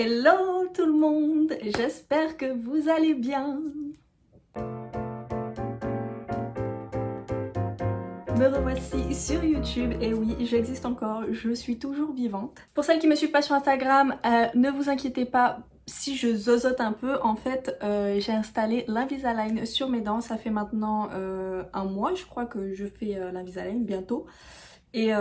Hello tout le monde, j'espère que vous allez bien. Me revoici sur YouTube, et oui, j'existe encore, je suis toujours vivante. Pour celles qui me suivent pas sur Instagram, ne vous inquiétez pas si je zozote un peu. En fait, j'ai installé l'Invisalign sur mes dents, ça fait maintenant un mois, je crois que je fais l'Invisalign bientôt. Et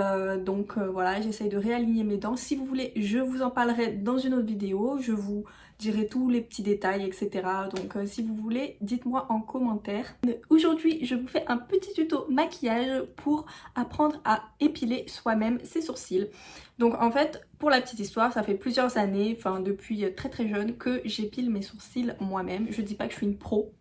donc voilà, j'essaye de réaligner mes dents. Si vous voulez, je vous en parlerai dans une autre vidéo. Je vous dirai tous les petits détails, etc. Donc si vous voulez, dites-moi en commentaire. Aujourd'hui, je vous fais un petit tuto maquillage pour apprendre à épiler soi-même ses sourcils. Donc en fait, pour la petite histoire, ça fait plusieurs années, enfin depuis très jeune, que j'épile mes sourcils moi-même. Je dis pas que je suis une pro,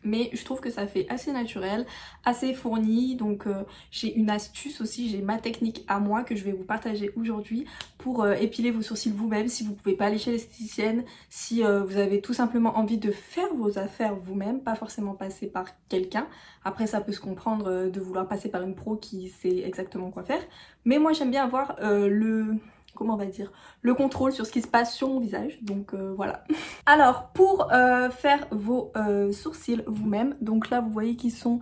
mais je trouve que ça fait assez naturel, assez fourni. Donc j'ai une astuce aussi, j'ai ma technique à moi que je vais vous partager aujourd'hui pour épiler vos sourcils vous-même si vous ne pouvez pas aller chez l'esthéticienne, si vous avez tout simplement envie de faire vos affaires vous-même, pas forcément passer par quelqu'un. Après ça peut se comprendre de vouloir passer par une pro qui sait exactement quoi faire, mais moi j'aime bien avoir comment on va dire, le contrôle sur ce qui se passe sur mon visage, donc voilà. Alors pour faire vos sourcils vous-même, donc là vous voyez qu'ils sont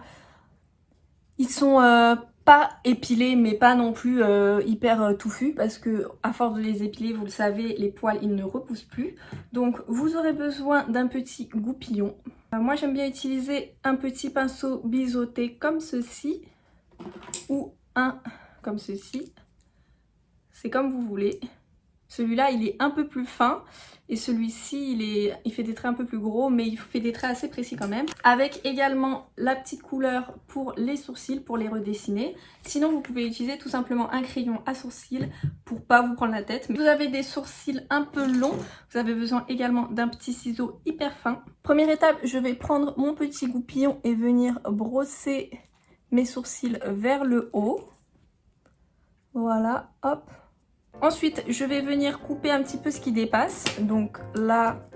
pas épilés mais pas non plus hyper touffus, parce que à force de les épiler, vous le savez, les poils ils ne repoussent plus. Donc vous aurez besoin d'un petit goupillon. Moi j'aime bien utiliser un petit pinceau biseauté comme ceci, ou un comme ceci. C'est comme vous voulez. Celui-là il est un peu plus fin et celui-ci il fait des traits un peu plus gros, mais il fait des traits assez précis quand même. Avec également la petite couleur pour les sourcils, pour les redessiner. Sinon vous pouvez utiliser tout simplement un crayon à sourcils pour pas vous prendre la tête. Mais vous avez des sourcils un peu longs, vous avez besoin également d'un petit ciseau hyper fin. Première étape, je vais prendre mon petit goupillon et venir brosser mes sourcils vers le haut. Voilà, hop. Ensuite, je vais venir couper un petit peu ce qui dépasse. Donc là,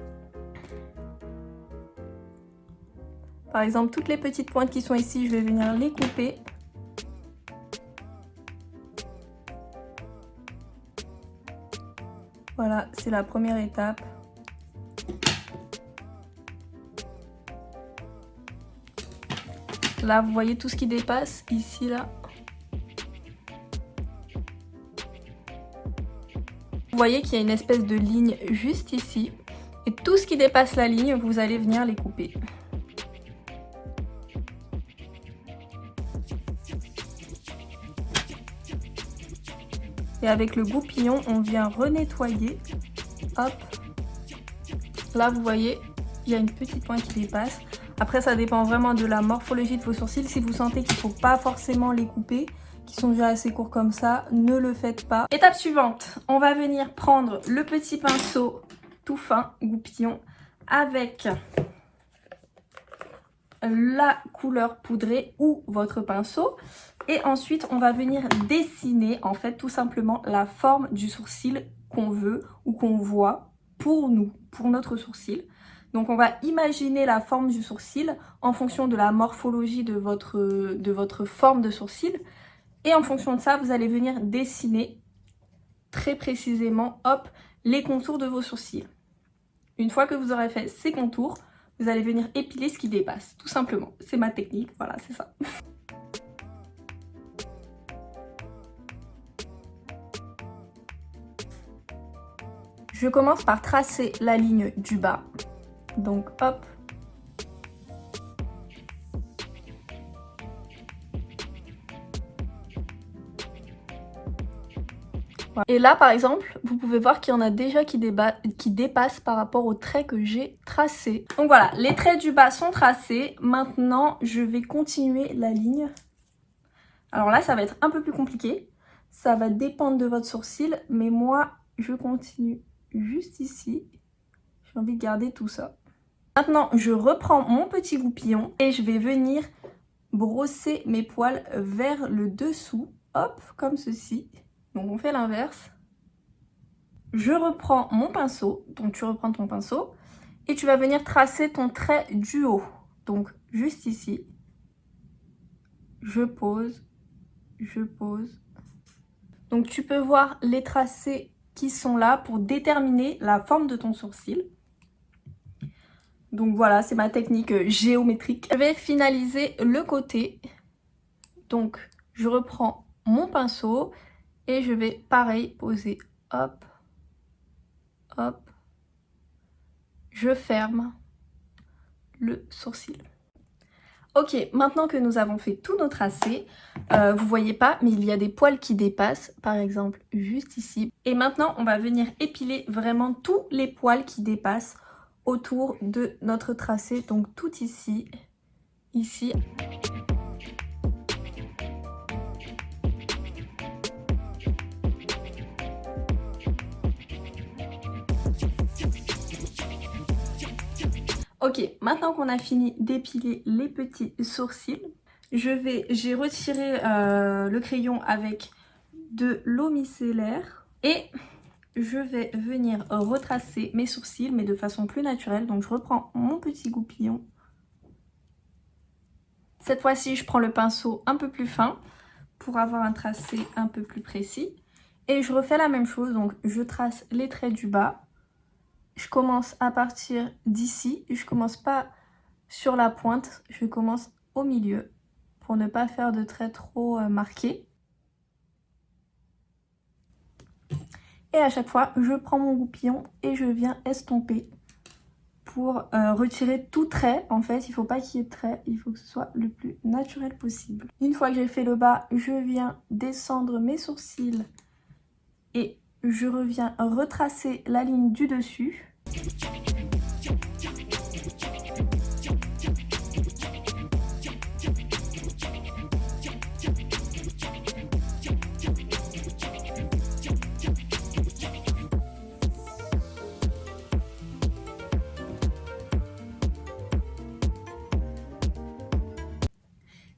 par exemple, toutes les petites pointes qui sont ici, je vais venir les couper. Voilà, c'est la première étape. Là, vous voyez tout ce qui dépasse, ici, là. Vous voyez qu'il y a une espèce de ligne juste ici. Et tout ce qui dépasse la ligne, vous allez venir les couper. Et avec le goupillon, on vient renettoyer. Hop. Là, vous voyez, il y a une petite pointe qui dépasse. Après, ça dépend vraiment de la morphologie de vos sourcils. Si vous sentez qu'il ne faut pas forcément les couper, qui sont déjà assez courts comme ça, ne le faites pas. Étape suivante, on va venir prendre le petit pinceau tout fin, goupillon, avec la couleur poudrée ou votre pinceau. Et ensuite, on va venir dessiner en fait tout simplement la forme du sourcil qu'on veut ou qu'on voit pour nous, pour notre sourcil. Donc on va imaginer la forme du sourcil en fonction de la morphologie de votre forme de sourcil. Et en fonction de ça, vous allez venir dessiner très précisément, hop, les contours de vos sourcils. Une fois que vous aurez fait ces contours, vous allez venir épiler ce qui dépasse, tout simplement. C'est ma technique, voilà, c'est ça. Je commence par tracer la ligne du bas. Donc hop. Voilà. Et là par exemple, vous pouvez voir qu'il y en a déjà qui dépassent par rapport aux traits que j'ai tracés. Donc voilà, les traits du bas sont tracés. Maintenant, je vais continuer la ligne. Alors là, ça va être un peu plus compliqué. Ça va dépendre de votre sourcil, mais moi, je continue juste ici. J'ai envie de garder tout ça. Maintenant, je reprends mon petit goupillon et je vais venir brosser mes poils vers le dessous. Hop, comme ceci. Donc on fait l'inverse. Je reprends mon pinceau. Donc tu reprends ton pinceau. Et tu vas venir tracer ton trait du haut. Donc juste ici. Je pose. Je pose. Donc tu peux voir les tracés qui sont là pour déterminer la forme de ton sourcil. Donc voilà, c'est ma technique géométrique. Je vais finaliser le côté. Donc je reprends mon pinceau et je vais pareil poser, hop, hop, je ferme le sourcil. Ok, maintenant que nous avons fait tous nos tracés, vous voyez pas, mais il y a des poils qui dépassent, par exemple juste ici. Et maintenant, on va venir épiler vraiment tous les poils qui dépassent autour de notre tracé, donc tout ici, ici. Ok, maintenant qu'on a fini d'épiler les petits sourcils, j'ai retiré le crayon avec de l'eau micellaire et je vais venir retracer mes sourcils mais de façon plus naturelle. Donc je reprends mon petit goupillon. Cette fois-ci, je prends le pinceau un peu plus fin pour avoir un tracé un peu plus précis. Et je refais la même chose, donc je trace les traits du bas. Je commence à partir d'ici, je commence pas sur la pointe, je commence au milieu pour ne pas faire de traits trop marqués. Et à chaque fois, je prends mon goupillon et je viens estomper pour retirer tout trait. En fait, il ne faut pas qu'il y ait de trait, il faut que ce soit le plus naturel possible. Une fois que j'ai fait le bas, je viens descendre mes sourcils et je reviens retracer la ligne du dessus.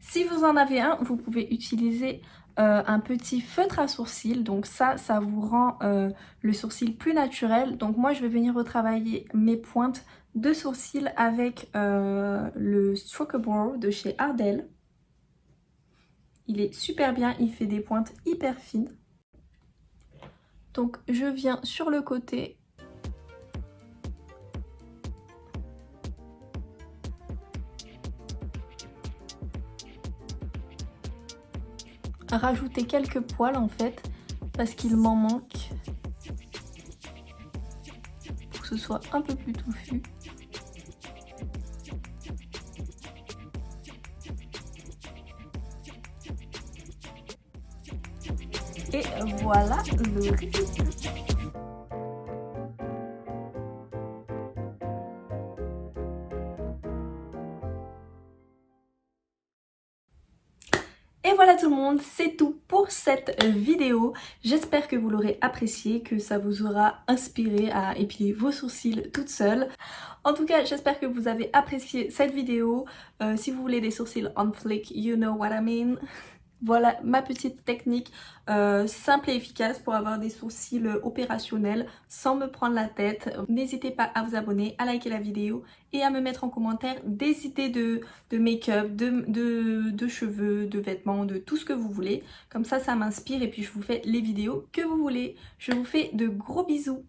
Si vous en avez un, vous pouvez utiliser un petit feutre à sourcils. Donc ça vous rend le sourcil plus naturel. Donc moi, je vais venir retravailler mes pointes de sourcils avec le Strokable de chez Ardell. Il est super bien, il fait des pointes hyper fines. Donc je viens sur le côté. Rajouter quelques poils en fait parce qu'il m'en manque pour que ce soit un peu plus touffu. Et voilà le résultat. Et voilà tout le monde, c'est tout pour cette vidéo. J'espère que vous l'aurez apprécié, que ça vous aura inspiré à épiler vos sourcils toute seule. En tout cas, j'espère que vous avez apprécié cette vidéo. Si vous voulez des sourcils on flick, you know what I mean. Voilà ma petite technique simple et efficace pour avoir des sourcils opérationnels sans me prendre la tête. N'hésitez pas à vous abonner, à liker la vidéo et à me mettre en commentaire des idées de make-up, de cheveux, de vêtements, de tout ce que vous voulez. Comme ça m'inspire et puis je vous fais les vidéos que vous voulez. Je vous fais de gros bisous.